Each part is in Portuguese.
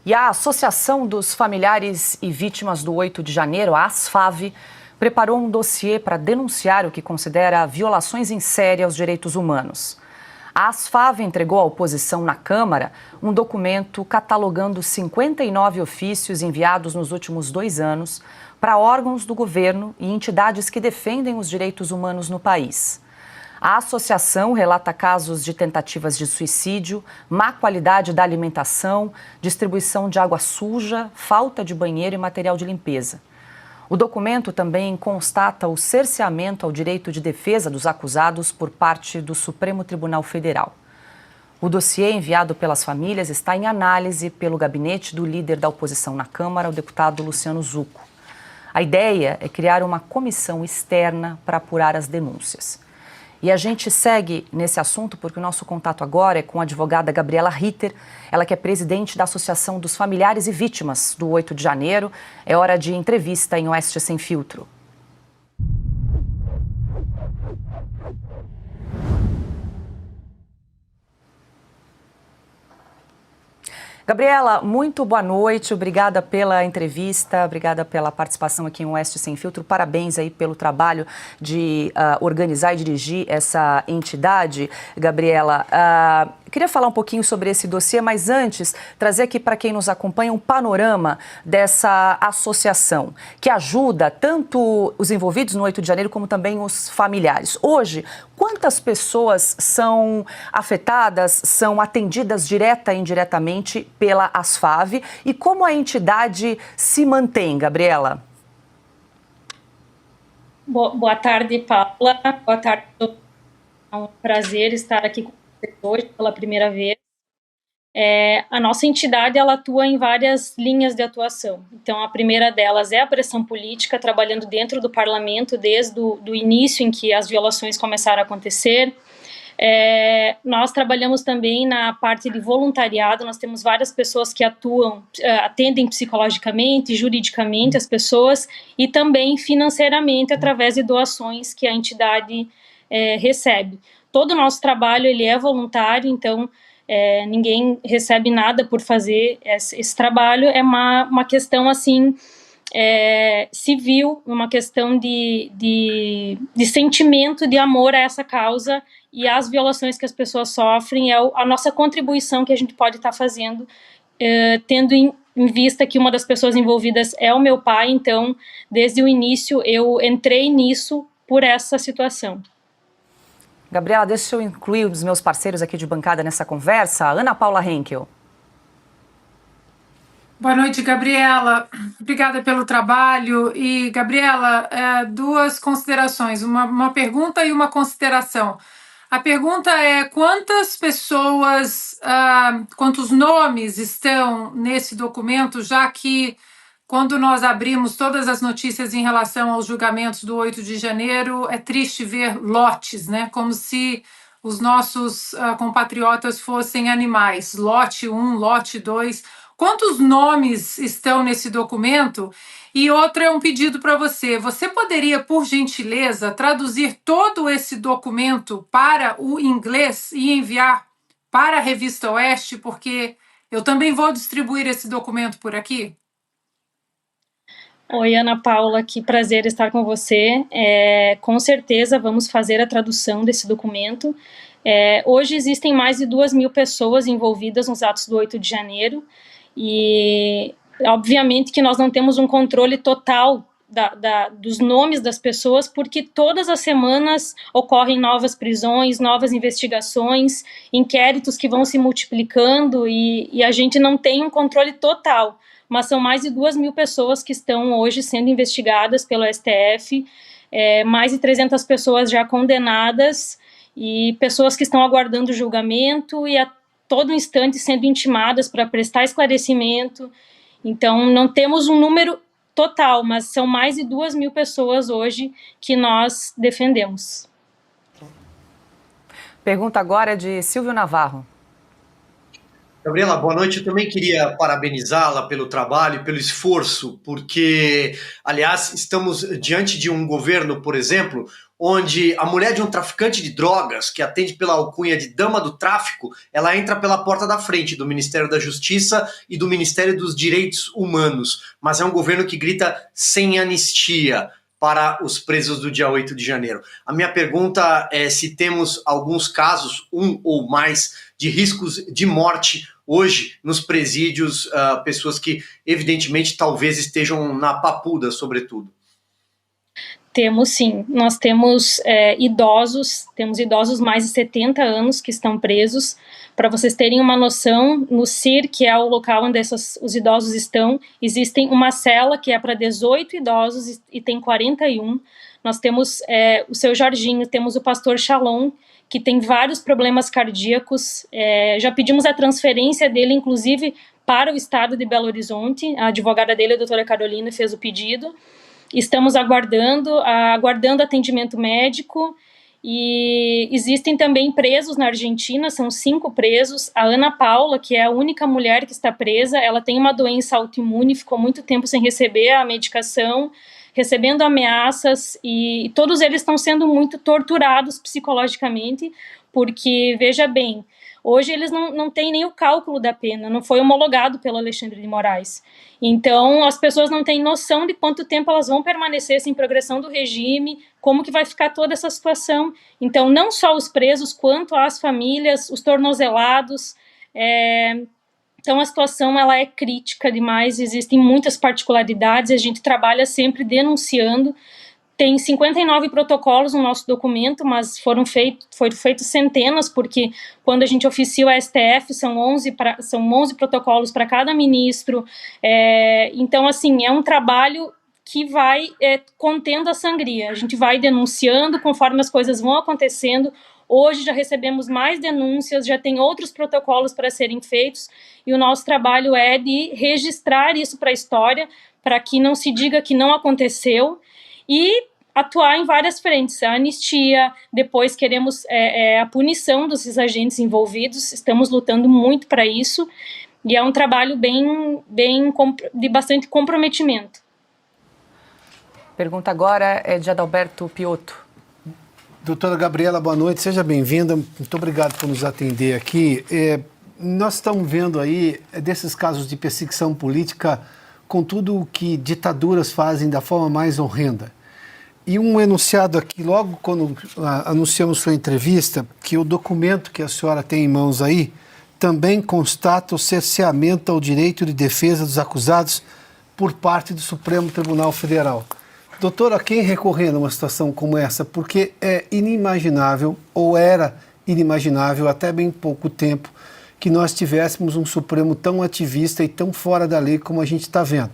E a Associação dos Familiares e Vítimas do 8 de Janeiro, a ASFAV, preparou um dossiê para denunciar o que considera violações em série aos direitos humanos. A ASFAV entregou à oposição na Câmara um documento catalogando 59 ofícios enviados nos últimos 2 anos para órgãos do governo e entidades que defendem os direitos humanos no país. A associação relata casos de tentativas de suicídio, má qualidade da alimentação, distribuição de água suja, falta de banheiro e material de limpeza. O documento também constata o cerceamento ao direito de defesa dos acusados por parte do Supremo Tribunal Federal. O dossiê enviado pelas famílias está em análise pelo gabinete do líder da oposição na Câmara, o deputado Luciano Zucco. A ideia é criar uma comissão externa para apurar as denúncias. E a gente segue nesse assunto porque o nosso contato agora é com a advogada Gabriela Ritter, ela que é presidente da Associação dos Familiares e Vítimas do 8 de Janeiro. É hora de entrevista em Oeste Sem Filtro. Gabriela, muito boa noite, obrigada pela entrevista, obrigada pela participação aqui em Oeste Sem Filtro, parabéns aí pelo trabalho de organizar e dirigir essa entidade. Gabriela, queria falar um pouquinho sobre esse dossiê, mas antes trazer aqui para quem nos acompanha um panorama dessa associação, que ajuda tanto os envolvidos no 8 de janeiro como também os familiares. Hoje, quantas pessoas são afetadas, são atendidas direta e indiretamente pela ASFAV e como a entidade se mantém, Gabriela? Boa tarde, Paula. Boa tarde. É um prazer estar aqui com você hoje pela primeira vez. A nossa entidade ela atua em várias linhas de atuação. Então, a primeira delas é a pressão política, trabalhando dentro do parlamento desde o início em que as violações começaram a acontecer. Nós trabalhamos também na parte de voluntariado, nós temos várias pessoas que atendem psicologicamente, juridicamente as pessoas e também financeiramente através de doações que a entidade recebe. Todo o nosso trabalho ele é voluntário, então ninguém recebe nada por fazer esse trabalho, é uma questão assim civil, uma questão de sentimento de amor a essa causa e as violações que as pessoas sofrem, é a nossa contribuição que a gente pode estar fazendo, tendo em vista que uma das pessoas envolvidas é o meu pai, então, desde o início, eu entrei nisso por essa situação. Gabriela, deixa eu incluir os meus parceiros aqui de bancada nessa conversa. Ana Paula Henkel. Boa noite, Gabriela. Obrigada pelo trabalho. E, Gabriela, 2 considerações, uma pergunta e uma consideração. A pergunta é quantas pessoas, quantos nomes estão nesse documento, já que quando nós abrimos todas as notícias em relação aos julgamentos do 8 de janeiro, é triste ver lotes, né? Como se os nossos compatriotas fossem animais. Lote 1, lote 2. Quantos nomes estão nesse documento? E outra é um pedido para você. Você poderia, por gentileza, traduzir todo esse documento para o inglês e enviar para a Revista Oeste, porque eu também vou distribuir esse documento por aqui? Oi, Ana Paula, que prazer estar com você. Com certeza vamos fazer a tradução desse documento. Hoje existem mais de 2.000 pessoas envolvidas nos atos do 8 de janeiro e, obviamente, que nós não temos um controle total dos nomes das pessoas, porque todas as semanas ocorrem novas prisões, novas investigações, inquéritos que vão se multiplicando e a gente não tem um controle total. Mas são mais de 2.000 pessoas que estão hoje sendo investigadas pelo STF, mais de 300 pessoas já condenadas e pessoas que estão aguardando julgamento e a todo instante sendo intimadas para prestar esclarecimento. Então, não temos um número total, mas são mais de 2.000 pessoas hoje que nós defendemos. Pergunta agora de Silvio Navarro. Gabriela, boa noite. Eu também queria parabenizá-la pelo trabalho e pelo esforço, porque, aliás, estamos diante de um governo, por exemplo, onde a mulher de um traficante de drogas, que atende pela alcunha de dama do tráfico, ela entra pela porta da frente do Ministério da Justiça e do Ministério dos Direitos Humanos. Mas é um governo que grita sem anistia para os presos do dia 8 de janeiro. A minha pergunta é se temos alguns casos, um ou mais, de riscos de morte hoje nos presídios, pessoas que evidentemente talvez estejam na papuda, sobretudo. Temos sim, nós temos idosos mais de 70 anos que estão presos. Para vocês terem uma noção, no CIR, que é o local onde os idosos estão, existem uma cela que é para 18 idosos e tem 41. Nós temos o seu Jorginho, temos o pastor Shalom, que tem vários problemas cardíacos. Já pedimos a transferência dele, inclusive, para o estado de Belo Horizonte. A advogada dele, a doutora Carolina, fez o pedido. Estamos aguardando atendimento médico. E existem também presos na Argentina, são 5 presos. A Ana Paula, que é a única mulher que está presa, ela tem uma doença autoimune, ficou muito tempo sem receber a medicação, recebendo ameaças, e todos eles estão sendo muito torturados psicologicamente, porque, veja bem, hoje eles não têm nem o cálculo da pena, não foi homologado pelo Alexandre de Moraes. Então, as pessoas não têm noção de quanto tempo elas vão permanecer sem progressão do regime, como que vai ficar toda essa situação. Então, não só os presos, quanto as famílias, os tornozelados. Então, a situação ela é crítica demais, existem muitas particularidades, a gente trabalha sempre denunciando. Tem 59 protocolos no nosso documento, mas foram feitos centenas, porque quando a gente oficia o STF, são 11 protocolos para cada ministro. Então, assim, é um trabalho que vai contendo a sangria. A gente vai denunciando conforme as coisas vão acontecendo. Hoje já recebemos mais denúncias, já tem outros protocolos para serem feitos, e o nosso trabalho é de registrar isso para a história, para que não se diga que não aconteceu, e atuar em várias frentes, a anistia, depois queremos a punição dos agentes envolvidos, estamos lutando muito para isso, e é um trabalho de bastante comprometimento. Pergunta agora é de Adalberto Piotto. Doutora Gabriela, boa noite, seja bem-vinda, muito obrigado por nos atender aqui. Nós estamos vendo aí desses casos de perseguição política com tudo o que ditaduras fazem da forma mais horrenda. E um enunciado aqui, logo quando anunciamos sua entrevista, que o documento que a senhora tem em mãos aí também constata o cerceamento ao direito de defesa dos acusados por parte do Supremo Tribunal Federal. Doutora, a quem recorrer numa situação como essa? Porque é inimaginável, ou era inimaginável até bem pouco tempo, que nós tivéssemos um Supremo tão ativista e tão fora da lei como a gente está vendo.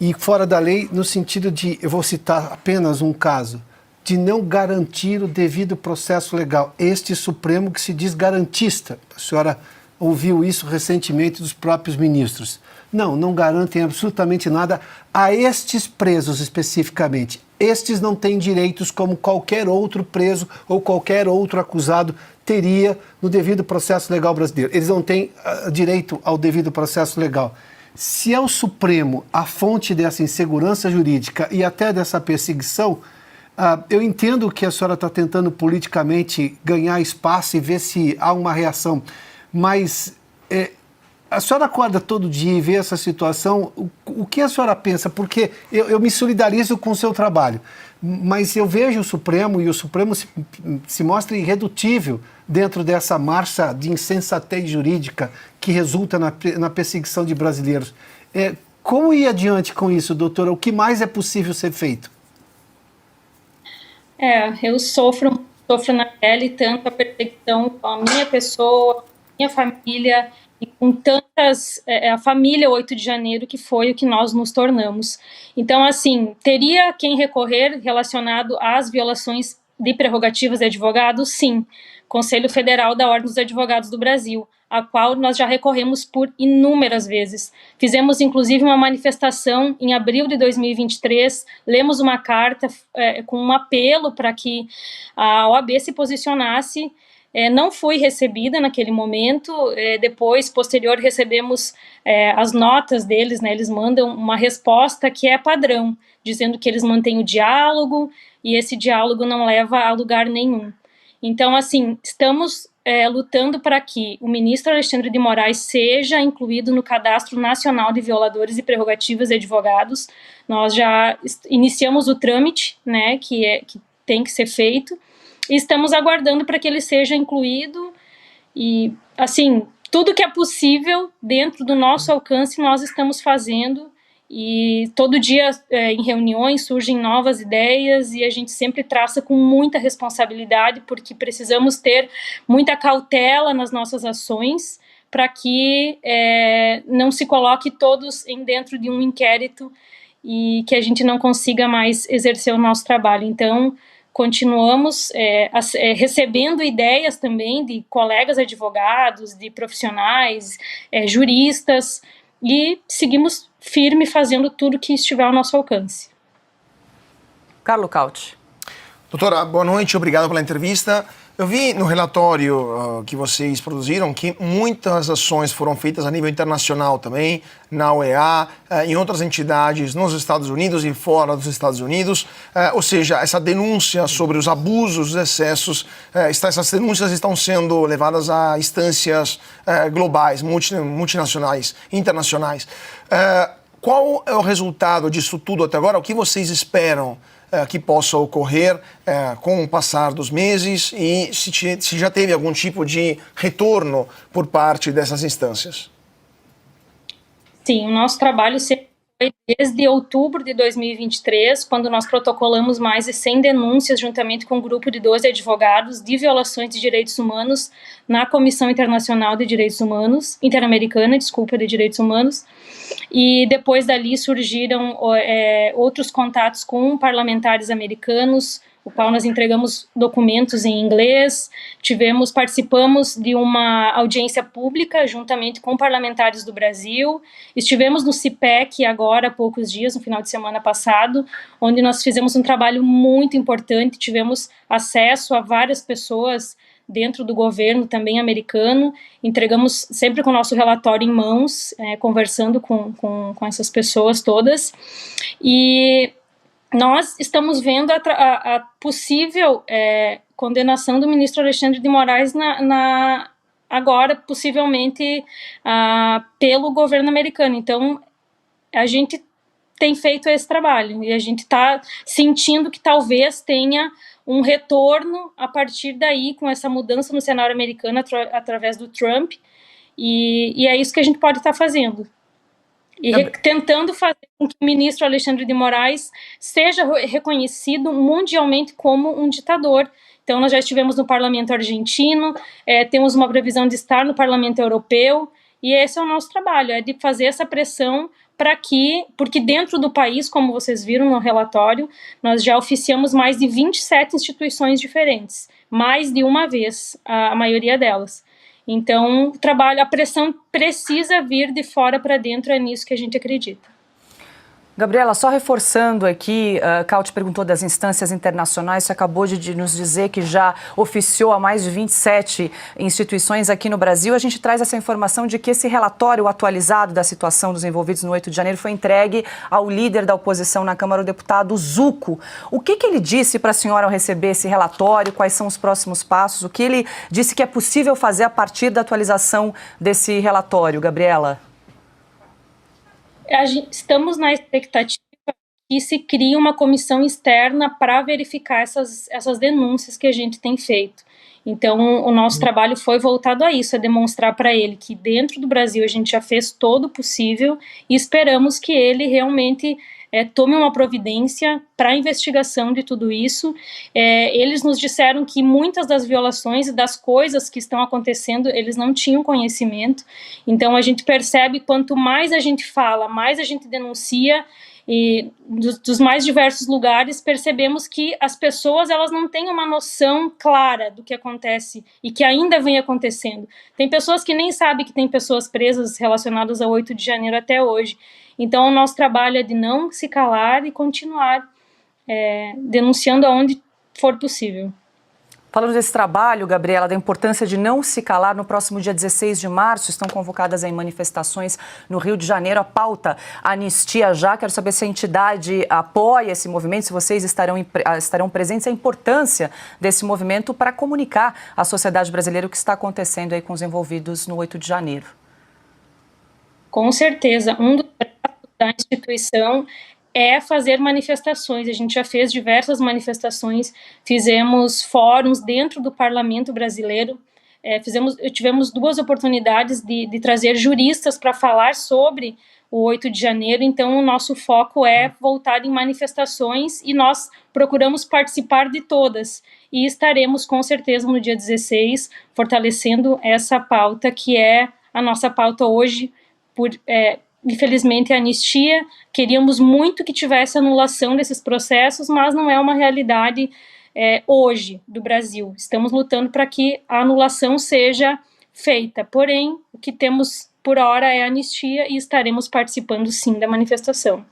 E fora da lei no sentido de, eu vou citar apenas um caso, de não garantir o devido processo legal. Este Supremo que se diz garantista, a senhora ouviu isso recentemente dos próprios ministros. Não garantem absolutamente nada a estes presos especificamente. Estes não têm direitos como qualquer outro preso ou qualquer outro acusado teria no devido processo legal brasileiro. Eles não têm direito ao devido processo legal. Se é o Supremo a fonte dessa insegurança jurídica e até dessa perseguição, eu entendo que a senhora está tentando politicamente ganhar espaço e ver se há uma reação, mas a senhora acorda todo dia e vê essa situação, o que a senhora pensa? Porque eu me solidarizo com o seu trabalho, mas eu vejo o Supremo e o Supremo se mostra irredutível dentro dessa marcha de insensatez jurídica que resulta na perseguição de brasileiros. Como ir adiante com isso, doutora? O que mais é possível ser feito? Eu sofro na pele tanto a perseguição com a minha pessoa, minha família, e com tantas, a família 8 de janeiro, que foi o que nós nos tornamos. Então, assim, teria quem recorrer relacionado às violações de prerrogativas de advogado? Sim. Conselho Federal da Ordem dos Advogados do Brasil, a qual nós já recorremos por inúmeras vezes. Fizemos, inclusive, uma manifestação em abril de 2023, lemos uma carta com um apelo para que a OAB se posicionasse. não foi recebida naquele momento. Depois, posterior, recebemos as notas deles, né? Eles mandam uma resposta que é padrão, dizendo que eles mantêm o diálogo e esse diálogo não leva a lugar nenhum. Então, assim, estamos lutando para que o ministro Alexandre de Moraes seja incluído no Cadastro Nacional de Violadores de Prerrogativas de Advogados. Nós já iniciamos o trâmite, né, que tem que ser feito, e estamos aguardando para que ele seja incluído. E, assim, tudo que é possível dentro do nosso alcance nós estamos fazendo. E todo dia em reuniões surgem novas ideias e a gente sempre traça com muita responsabilidade, porque precisamos ter muita cautela nas nossas ações para que não se coloque todos dentro de um inquérito e que a gente não consiga mais exercer o nosso trabalho. Então, continuamos recebendo ideias também de colegas advogados, de profissionais, juristas, e seguimos firme fazendo tudo que estiver ao nosso alcance. Carlo Cauti. Doutora, boa noite, obrigado pela entrevista. Eu vi no relatório que vocês produziram que muitas ações foram feitas a nível internacional também, na OEA, em outras entidades nos Estados Unidos e fora dos Estados Unidos. Ou seja, essa denúncia sobre os abusos, os excessos, essas denúncias estão sendo levadas a instâncias globais, multinacionais, internacionais. Qual é o resultado disso tudo até agora? O que vocês esperam que possa ocorrer com o passar dos meses e se já teve algum tipo de retorno por parte dessas instâncias? Sim, o nosso trabalho foi desde outubro de 2023, quando nós protocolamos mais de 100 denúncias juntamente com um grupo de 12 advogados de violações de direitos humanos na Comissão Internacional de Direitos Humanos, Interamericana, de Direitos Humanos. E depois dali surgiram outros contatos com parlamentares americanos, o qual nós entregamos documentos em inglês, participamos de uma audiência pública juntamente com parlamentares do Brasil, estivemos no CIPEC agora há poucos dias, no final de semana passado, onde nós fizemos um trabalho muito importante, tivemos acesso a várias pessoas dentro do governo também americano, entregamos sempre com o nosso relatório em mãos, conversando com essas pessoas todas, e nós estamos vendo a possível condenação do ministro Alexandre de Moraes agora, possivelmente, pelo governo americano. Então, a gente tem feito esse trabalho e a gente está sentindo que talvez tenha um retorno a partir daí, com essa mudança no cenário americano através do Trump, e é isso que a gente pode estar fazendo. E tentando fazer com que o ministro Alexandre de Moraes seja reconhecido mundialmente como um ditador. Então, nós já estivemos no parlamento argentino, temos uma previsão de estar no parlamento europeu, e esse é o nosso trabalho, de fazer essa pressão porque dentro do país, como vocês viram no relatório, nós já oficiamos mais de 27 instituições diferentes, mais de uma vez, a maioria delas. Então, a pressão precisa vir de fora para dentro, é nisso que a gente acredita. Gabriela, só reforçando aqui, Cauti perguntou das instâncias internacionais, você acabou de nos dizer que já oficiou a mais de 27 instituições aqui no Brasil. A gente traz essa informação de que esse relatório atualizado da situação dos envolvidos no 8 de janeiro foi entregue ao líder da oposição na Câmara, o deputado Zucco. O que ele disse para a senhora ao receber esse relatório? Quais são os próximos passos? O que ele disse que é possível fazer a partir da atualização desse relatório, Gabriela? Estamos na expectativa que se crie uma comissão externa para verificar essas denúncias que a gente tem feito. Então, o nosso trabalho foi voltado a isso, a demonstrar para ele que dentro do Brasil a gente já fez todo o possível e esperamos que ele realmente tome uma providência para a investigação de tudo isso. Eles nos disseram que muitas das violações e das coisas que estão acontecendo, eles não tinham conhecimento. Então, a gente percebe quanto mais a gente fala, mais a gente denuncia, e dos mais diversos lugares percebemos que as pessoas elas não têm uma noção clara do que acontece e que ainda vem acontecendo. Tem pessoas que nem sabem que tem pessoas presas relacionadas ao 8 de janeiro até hoje. Então, o nosso trabalho é de não se calar e continuar denunciando aonde for possível. Falando desse trabalho, Gabriela, da importância de não se calar, no próximo dia 16 de março estão convocadas em manifestações no Rio de Janeiro a pauta Anistia Já. Quero saber se a entidade apoia esse movimento, se vocês estarão presentes, a importância desse movimento para comunicar à sociedade brasileira o que está acontecendo aí com os envolvidos no 8 de janeiro. Com certeza, um dos traços da instituição é fazer manifestações. A gente já fez diversas manifestações, fizemos fóruns dentro do parlamento brasileiro, tivemos 2 oportunidades de trazer juristas para falar sobre o 8 de janeiro, então o nosso foco é voltado em manifestações e nós procuramos participar de todas. E estaremos com certeza no dia 16 fortalecendo essa pauta que é a nossa pauta hoje, infelizmente, a anistia. Queríamos muito que tivesse anulação desses processos, mas não é uma realidade hoje do Brasil. Estamos lutando para que a anulação seja feita. Porém, o que temos por hora é a anistia e estaremos participando sim da manifestação.